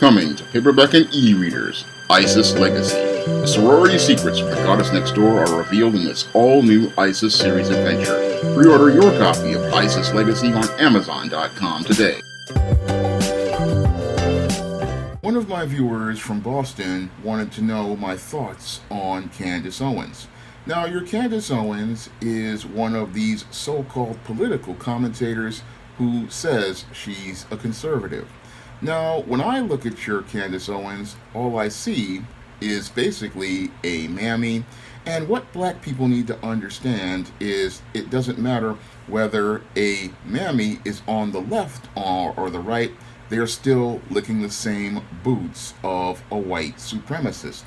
Coming to paperback and e-readers, ISIS Legacy. The sorority secrets from the goddess next door are revealed in this all-new ISIS series adventure. Pre-order your copy of ISIS Legacy on Amazon.com today. One of my viewers from Boston wanted to know my thoughts on Candace Owens. Now, your Candace Owens is one of these so-called political commentators who says she's a conservative. Now, when I look at your Candace Owens, all I see is basically a mammy. And what black people need to understand is it doesn't matter whether a mammy is on the left or the right, they're still licking the same boots of a white supremacist.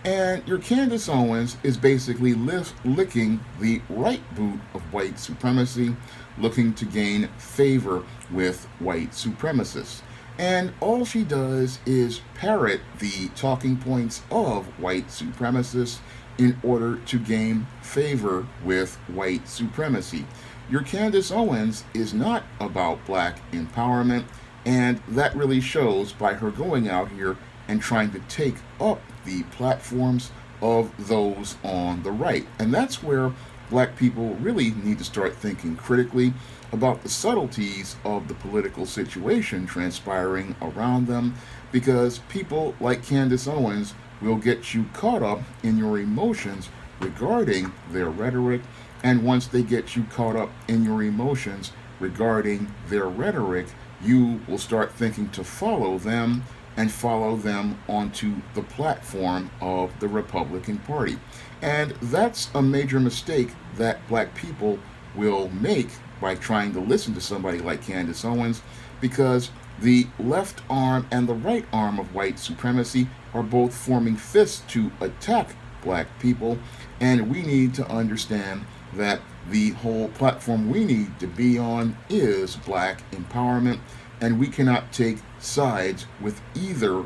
And your Candace Owens is basically licking the right boot of white supremacy, looking to gain favor with white supremacists. And all she does is parrot the talking points of white supremacists in order to gain favor with white supremacy. Your Candace Owens is not about black empowerment, and that really shows by her going out here and trying to take up the platforms of those on the right. And that's where black people really need to start thinking critically about the subtleties of the political situation transpiring around them, because people like Candace Owens will get you caught up in your emotions regarding their rhetoric, and once they get you caught up in your emotions regarding their rhetoric, you will start thinking to follow them and follow them onto the platform of the Republican Party. And that's a major mistake that black people will make by trying to listen to somebody like Candace Owens, because the left arm and the right arm of white supremacy are both forming fists to attack black people, and we need to understand that the whole platform we need to be on is black empowerment, and we cannot take sides with either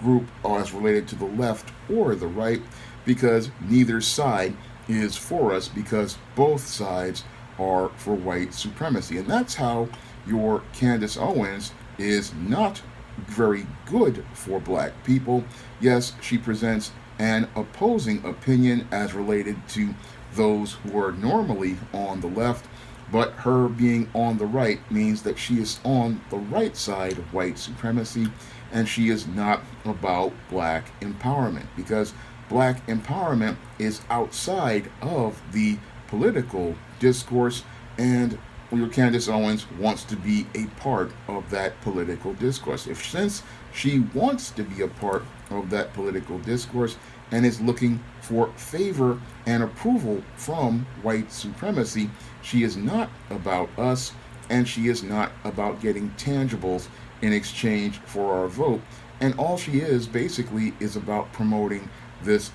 group as related to the left or the right, because neither side is for us, because both sides are for white supremacy. And that's how your Candace Owens is not very good for black people. Yes, she presents an opposing opinion as related to those who are normally on the left, but her being on the right means that she is on the right side of white supremacy, and she is not about black empowerment, because black empowerment is outside of the political discourse, and your Candace Owens wants to be a part of that political discourse. Since she wants to be a part of that political discourse and is looking for favor and approval from white supremacy, she is not about us, and she is not about getting tangibles in exchange for our vote. And all she is basically is about promoting the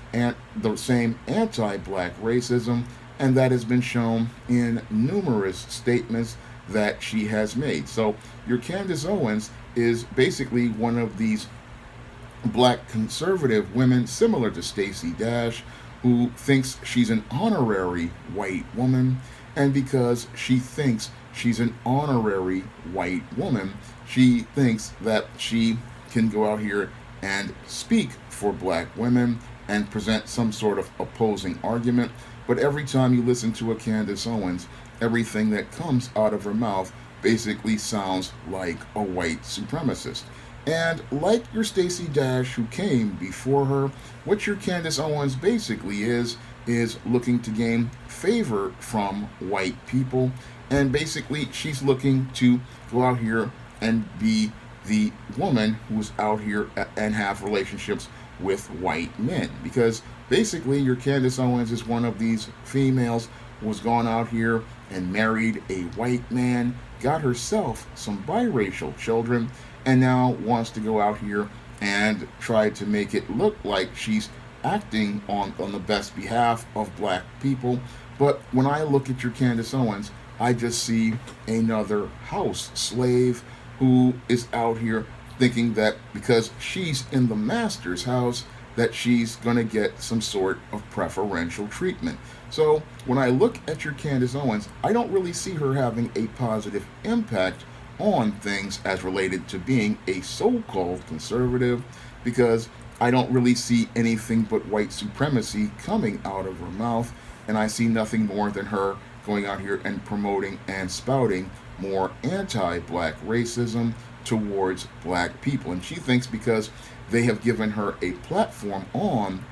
same anti-black racism, and that has been shown in numerous statements that she has made. So your Candace Owens is basically one of these black conservative women similar to Stacey Dash, who thinks she's an honorary white woman, and because she thinks she's an honorary white woman, she thinks that she can go out here and speak for black women and present some sort of opposing argument. But every time you listen to a Candace Owens, everything that comes out of her mouth basically sounds like a white supremacist. And like your Stacey Dash who came before her, what your Candace Owens basically is looking to gain favor from white people. And basically she's looking to go out here and be the woman who's out here and have relationships with white men, because basically your Candace Owens is one of these females who has gone out here and married a white man, got herself some biracial children, and now wants to go out here and try to make it look like she's acting on the best behalf of black people. But when I look at your Candace Owens, I just see another house slave who is out here thinking that because she's in the master's house that she's going to get some sort of preferential treatment. So when I look at your Candace Owens, I don't really see her having a positive impact on things as related to being a so-called conservative, because I don't really see anything but white supremacy coming out of her mouth, and I see nothing more than her going out here and promoting and spouting more anti-black racism towards black people. And she thinks because they have given her a platform on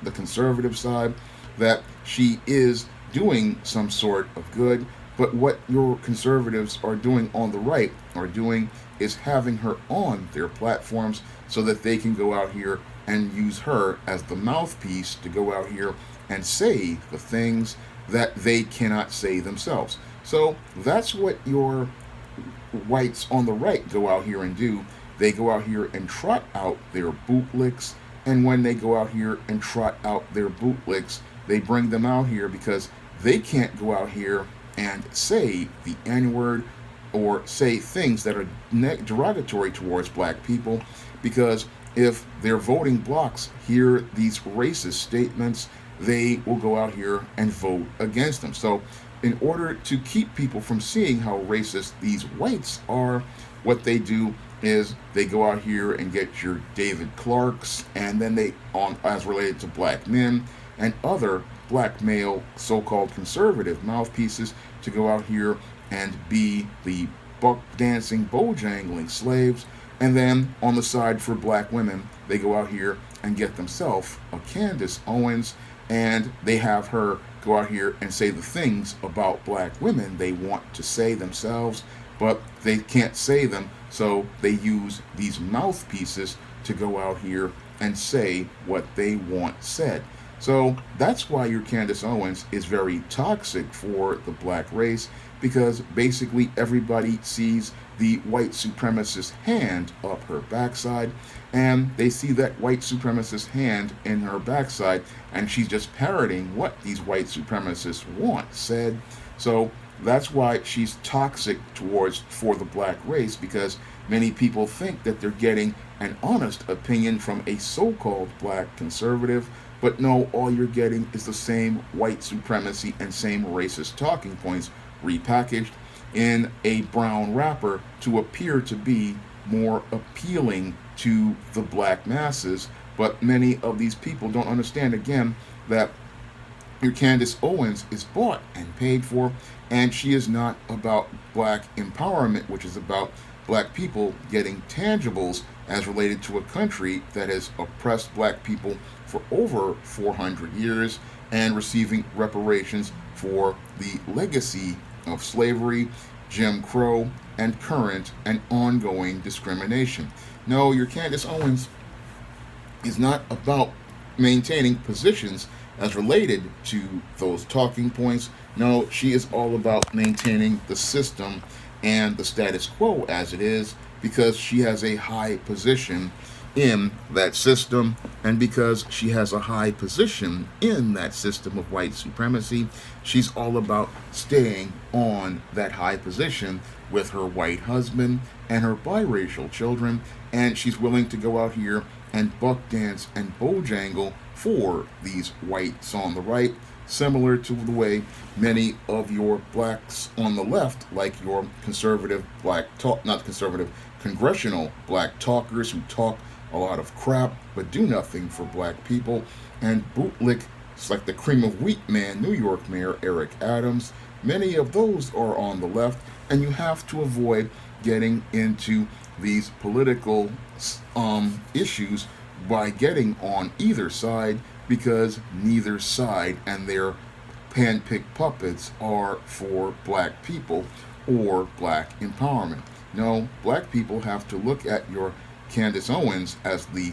the conservative side that she is doing some sort of good. But what your conservatives are doing on the right are doing is having her on their platforms so that they can go out here and use her as the mouthpiece to go out here and say the things that they cannot say themselves. So that's what your whites on the right go out here and do. They go out here and trot out their bootlicks, and when they go out here and trot out their bootlicks, they bring them out here because they can't go out here and say the N-word or say things that are derogatory towards black people, because if their voting blocs hear these racist statements, they will go out here and vote against them. So in order to keep people from seeing how racist these whites are, what they do is they go out here and get your David Clarks, and then they on as related to black men and other black male so-called conservative mouthpieces to go out here and be the buck dancing, bojangling slaves. And then on the side for black women, they go out here and get themselves a Candace Owens, and they have her go out here and say the things about black women they want to say themselves, but they can't say them, so they use these mouthpieces to go out here and say what they want said. So that's why your Candace Owens is very toxic for the black race, because basically everybody sees the white supremacist hand up her backside, and they see that white supremacist hand in her backside, and she's just parroting what these white supremacists want said. So that's why she's toxic towards for the black race, because many people think that they're getting an honest opinion from a so-called black conservative, but no, all you're getting is the same white supremacy and same racist talking points repackaged in a brown wrapper to appear to be more appealing to the black masses. But many of these people don't understand, again, that your Candace Owens is bought and paid for, and she is not about black empowerment, which is about black people getting tangibles as related to a country that has oppressed black people for over 400 years and receiving reparations for the legacy of slavery, Jim Crow, and current and ongoing discrimination. No, your Candace Owens is not about maintaining positions as related to those talking points. No, she is all about maintaining the system and the status quo as it is, because she has a high position in that system, and because she has a high position in that system of white supremacy, she's all about staying on that high position with her white husband and her biracial children, and she's willing to go out here and buck dance and bojangle for these whites on the right, similar to the way many of your blacks on the left, like your conservative black talk, not conservative, congressional black talkers who talk a lot of crap but do nothing for black people, and bootlick, it's like the cream of wheat man, New York Mayor Eric Adams. Many of those are on the left, and you have to avoid getting into these political issues by getting on either side, because neither side and their hand-picked puppets are for black people or black empowerment. No, black people have to look at your Candace Owens as the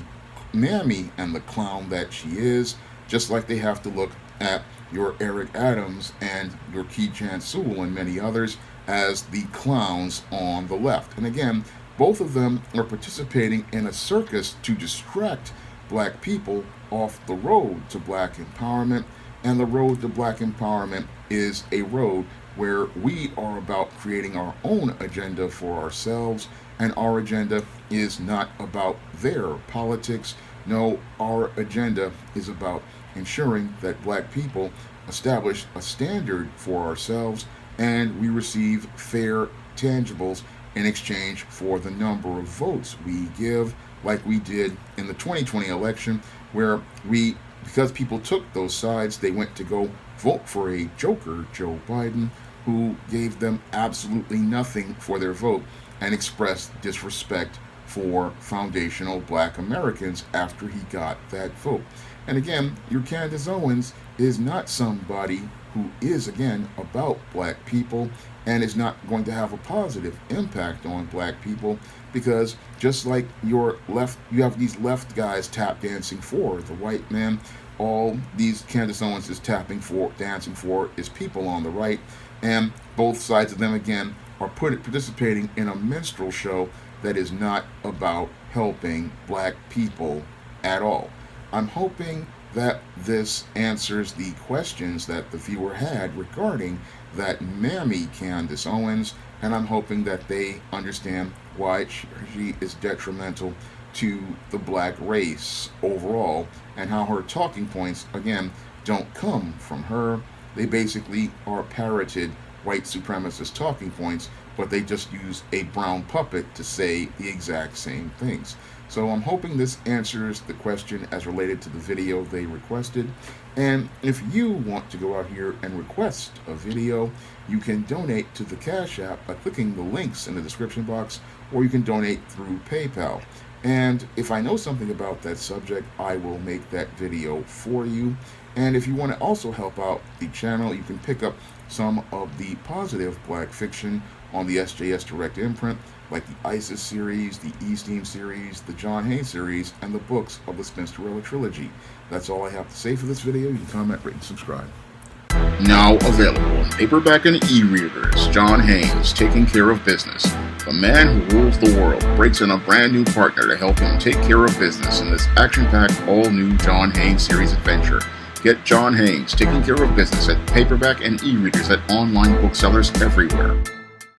mammy and the clown that she is, just like they have to look at your Eric Adams and your Keechan Sewell and many others as the clowns on the left. And again, both of them are participating in a circus to distract black people off the road to black empowerment. And the road to black empowerment is a road where we are about creating our own agenda for ourselves, and our agenda is not about their politics. No, our agenda is about ensuring that black people establish a standard for ourselves and we receive fair tangibles in exchange for the number of votes we give, like we did in the 2020 election, where because people took those sides, they went to go vote for a joker, Joe Biden, who gave them absolutely nothing for their vote and expressed disrespect for foundational black Americans after he got that vote. And again, your Candace Owens is not somebody who is, again, about black people and is not going to have a positive impact on black people, because just like you have these left guys tap dancing for the white man, all these Candace Owens is dancing for is people on the right, and both sides of them, again, are participating in a minstrel show that is not about helping black people at all. I'm hoping that this answers the questions that the viewer had regarding that mammy Candace Owens, and I'm hoping that they understand why she is detrimental to the black race overall, and how her talking points, again, don't come from her. They basically are parroted white supremacist talking points, but they just use a brown puppet to say the exact same things. So I'm hoping this answers the question as related to the video they requested. And if you want to go out here and request a video, you can donate to the Cash App by clicking the links in the description box, or you can donate through PayPal. And if I know something about that subject, I will make that video for you. And if you want to also help out the channel, you can pick up some of the positive black fiction on the SJS Direct imprint, like the ISIS series, the E-Steam series, the John Hay series, and the books of the Spinsterella trilogy. That's all I have to say for this video. You can comment, rate, and subscribe. Now available in paperback and e-readers, John Haynes, Taking Care of Business. The man who rules the world breaks in a brand new partner to help him take care of business in this action-packed, all-new John Haynes series adventure. Get John Haynes, Taking Care of Business at paperback and e-readers at online booksellers everywhere.